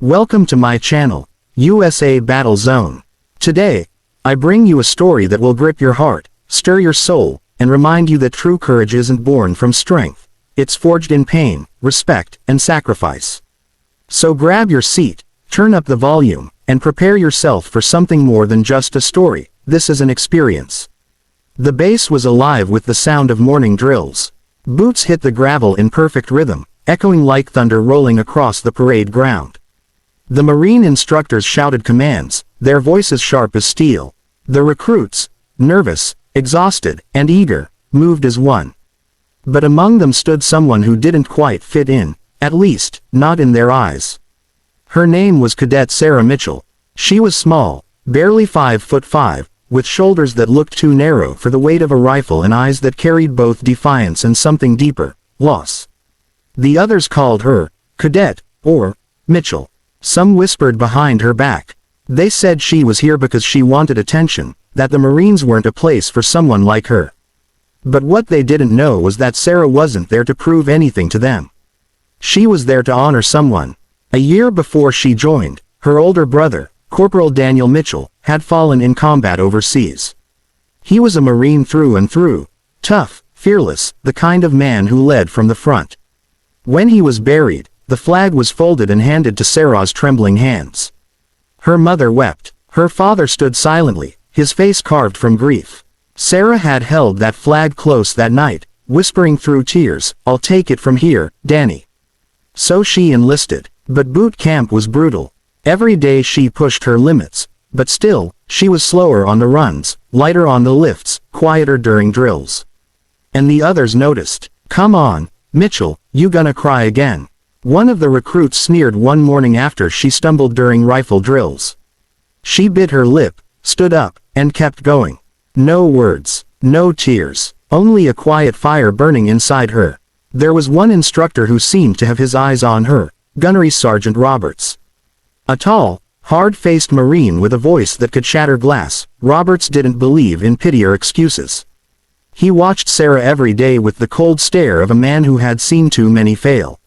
Welcome to my channel, USA Battle Zone. Today, I bring you a story that will grip your heart, stir your soul, and remind you that true courage isn't born from strength. It's forged in pain, respect, and sacrifice. So grab your seat, turn up the volume, and prepare yourself for something more than just a story. This is an experience. The base was alive with the sound of morning drills. Boots hit the gravel in perfect rhythm, echoing like thunder rolling across the parade ground. The Marine instructors shouted commands, their voices sharp as steel. The recruits, nervous, exhausted, and eager, moved as one. But among them stood someone who didn't quite fit in, at least, not in their eyes. Her name was Cadet Sarah Mitchell. She was small, barely 5'5", with shoulders that looked too narrow for the weight of a rifle and eyes that carried both defiance and something deeper, loss. The others called her Cadet, or Mitchell. Some whispered behind her back. They said she was here because she wanted attention, that the Marines weren't a place for someone like her. But what they didn't know was that Sarah wasn't there to prove anything to them. She was there to honor someone. A year before she joined, her older brother, Corporal Daniel Mitchell, had fallen in combat overseas. He was a Marine through and through, tough, fearless, the kind of man who led from the front. When he was buried, the flag was folded and handed to Sarah's trembling hands. Her mother wept. Her father stood silently, his face carved from grief. Sarah had held that flag close that night, whispering through tears, "I'll take it from here, Danny." So she enlisted. But boot camp was brutal. Every day she pushed her limits, but still, she was slower on the runs, lighter on the lifts, quieter during drills. And the others noticed. "Come on, Mitchell, you gonna cry again?" One of the recruits sneered one morning after she stumbled during rifle drills. She bit her lip, stood up, and kept going. No words, no tears, only a quiet fire burning inside her. There was one instructor who seemed to have his eyes on her, Gunnery Sergeant Roberts. A tall, hard-faced Marine with a voice that could shatter glass, Roberts didn't believe in pity or excuses. He watched Sarah every day with the cold stare of a man who had seen too many fail.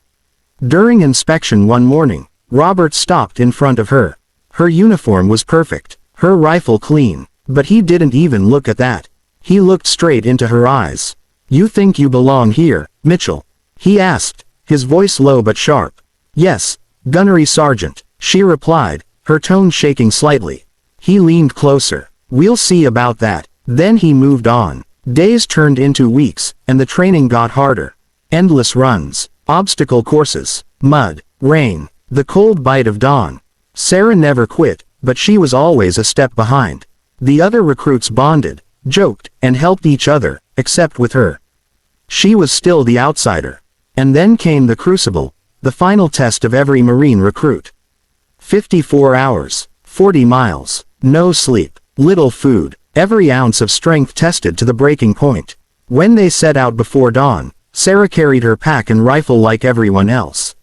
During inspection one morning, Roberts stopped in front of her. Her uniform was perfect, her rifle clean, but he didn't even look at that. He looked straight into her eyes. "You think you belong here, Mitchell?" he asked, his voice low but sharp. "Yes, Gunnery Sergeant," she replied, her tone shaking slightly. He leaned closer. "We'll see about that." Then he moved on. Days turned into weeks, and the training got harder. Endless runs, obstacle courses, mud, rain, the cold bite of dawn. Sarah never quit, but she was always a step behind. The other recruits bonded, joked, and helped each other, except with her. She was still the outsider. And then came the crucible, the final test of every Marine recruit. 54 hours, 40 miles, no sleep, little food, every ounce of strength tested to the breaking point. When they set out before dawn, Sarah carried her pack and rifle like everyone else.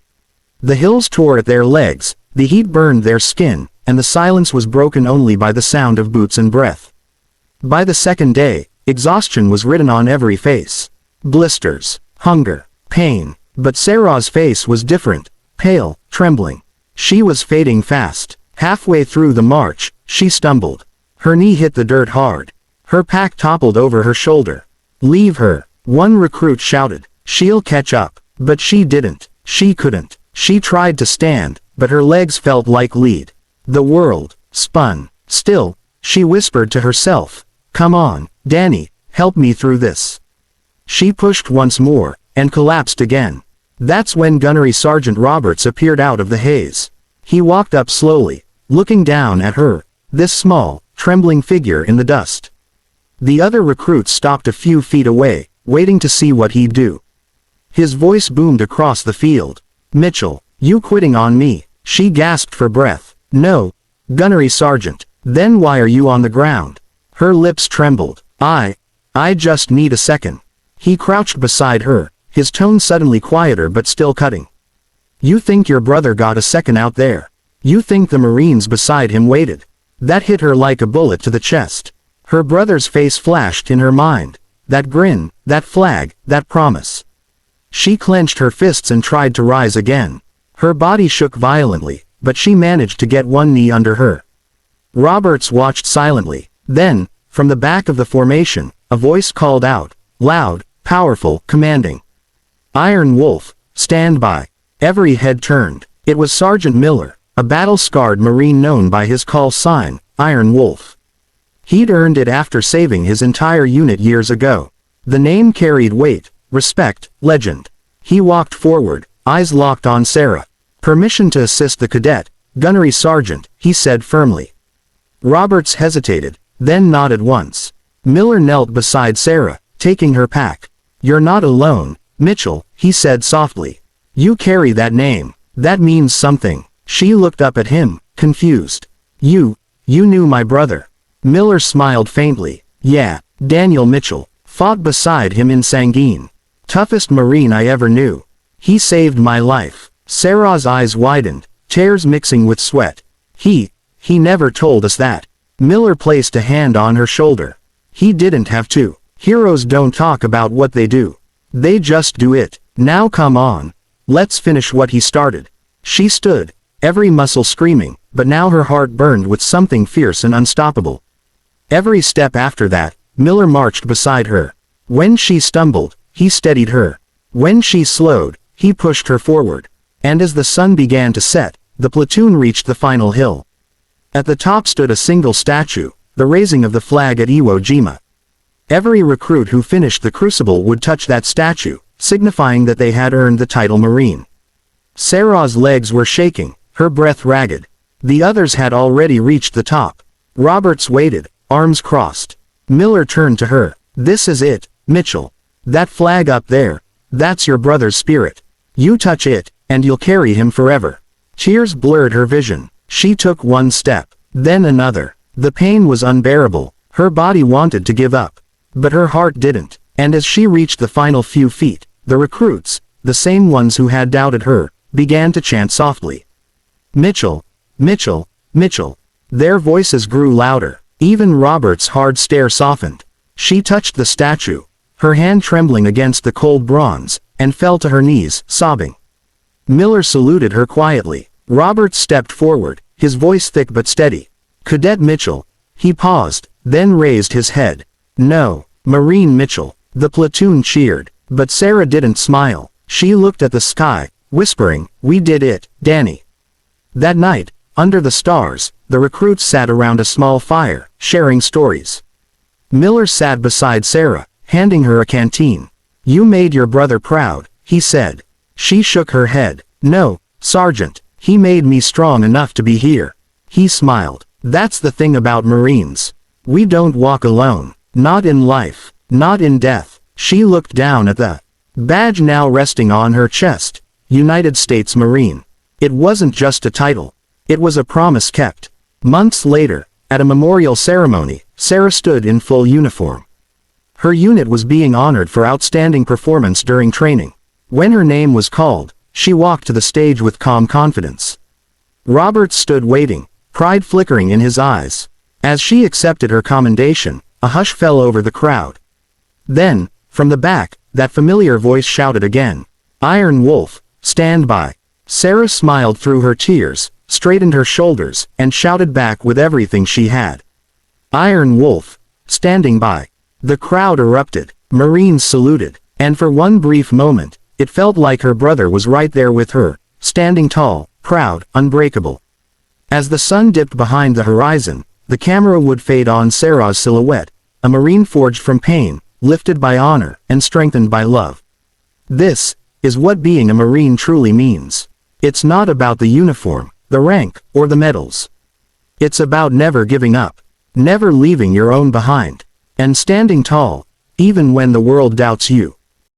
The hills tore at their legs, the heat burned their skin, and the silence was broken only by the sound of boots and breath. By the second day, exhaustion was written on every face. Blisters, hunger, pain. But Sarah's face was different, pale, trembling. She was fading fast. Halfway through the march, she stumbled. Her knee hit the dirt hard. Her pack toppled over her shoulder. "Leave her," one recruit shouted. "She'll catch up." But she didn't. She couldn't. She tried to stand, but her legs felt like lead. The world spun. Still, she whispered to herself, "Come on, Danny, help me through this." She pushed once more, and collapsed again. That's when Gunnery Sergeant Roberts appeared out of the haze. He walked up slowly, looking down at her, this small, trembling figure in the dust. The other recruits stopped a few feet away, waiting to see what he'd do. His voice boomed across the field. "Mitchell, you quitting on me?" She gasped for breath. "No, Gunnery Sergeant." "Then why are you on the ground?" Her lips trembled. I just need a second." He crouched beside her, his tone suddenly quieter but still cutting. "You think your brother got a second out there? You think the Marines beside him waited?" That hit her like a bullet to the chest. Her brother's face flashed in her mind. That grin, that flag, that promise. She clenched her fists and tried to rise again. Her body shook violently, but she managed to get one knee under her. Roberts watched silently. Then, from the back of the formation, a voice called out, loud, powerful, commanding. "Iron Wolf, stand by." Every head turned. It was Sergeant Miller, a battle-scarred Marine known by his call sign, Iron Wolf. He'd earned it after saving his entire unit years ago. The name carried weight, respect, legend. He walked forward, eyes locked on Sarah. "Permission to assist the cadet, Gunnery Sergeant," he said firmly. Roberts hesitated, then nodded once. Miller knelt beside Sarah, taking her pack. "You're not alone, Mitchell," he said softly. "You carry that name. That means something." She looked up at him, confused. You knew my brother." Miller smiled faintly. "Yeah, Daniel Mitchell. Fought beside him in Sanguine. Toughest Marine I ever knew. He saved my life." Sarah's eyes widened, tears mixing with sweat. He never told us that." Miller placed a hand on her shoulder. "He didn't have to. Heroes don't talk about what they do. They just do it. Now come on. Let's finish what he started." She stood, every muscle screaming, but now her heart burned with something fierce and unstoppable. Every step after that, Miller marched beside her. When she stumbled, he steadied her. When she slowed, he pushed her forward. And as the sun began to set, the platoon reached the final hill. At the top stood a single statue, the raising of the flag at Iwo Jima. Every recruit who finished the crucible would touch that statue, signifying that they had earned the title Marine. Sarah's legs were shaking, her breath ragged. The others had already reached the top. Roberts waited, arms crossed. Miller turned to her. "This is it, Mitchell. That flag up there, that's your brother's spirit. You touch it, and you'll carry him forever." Tears blurred her vision. She took one step, then another. The pain was unbearable. Her body wanted to give up. But her heart didn't. And as she reached the final few feet, the recruits, the same ones who had doubted her, began to chant softly. "Mitchell, Mitchell, Mitchell." Their voices grew louder. Even Robert's hard stare softened. She touched the statue, her hand trembling against the cold bronze, and fell to her knees, sobbing. Miller saluted her quietly. Roberts stepped forward, his voice thick but steady. "Cadet Mitchell." He paused, then raised his head. "No, Marine Mitchell." The platoon cheered, but Sarah didn't smile. She looked at the sky, whispering, "We did it, Danny." That night, under the stars, the recruits sat around a small fire, sharing stories. Miller sat beside Sarah, handing her a canteen. "You made your brother proud," he said. She shook her head. "No, Sergeant. He made me strong enough to be here." He smiled. "That's the thing about Marines. We don't walk alone. Not in life. Not in death." She looked down at the badge now resting on her chest. United States Marine. It wasn't just a title. It was a promise kept. Months later, at a memorial ceremony, Sarah stood in full uniform. Her unit was being honored for outstanding performance during training. When her name was called, she walked to the stage with calm confidence. Robert stood waiting, pride flickering in his eyes. As she accepted her commendation, a hush fell over the crowd. Then, from the back, that familiar voice shouted again, "Iron Wolf, stand by." Sarah smiled through her tears, straightened her shoulders, and shouted back with everything she had. "Iron Wolf, standing by." The crowd erupted, Marines saluted, and for one brief moment, it felt like her brother was right there with her, standing tall, proud, unbreakable. As the sun dipped behind the horizon, the camera would fade on Sarah's silhouette, a Marine forged from pain, lifted by honor, and strengthened by love. This is what being a Marine truly means. It's not about the uniform, the rank, or the medals. It's about never giving up, never leaving your own behind, and standing tall, even when the world doubts you.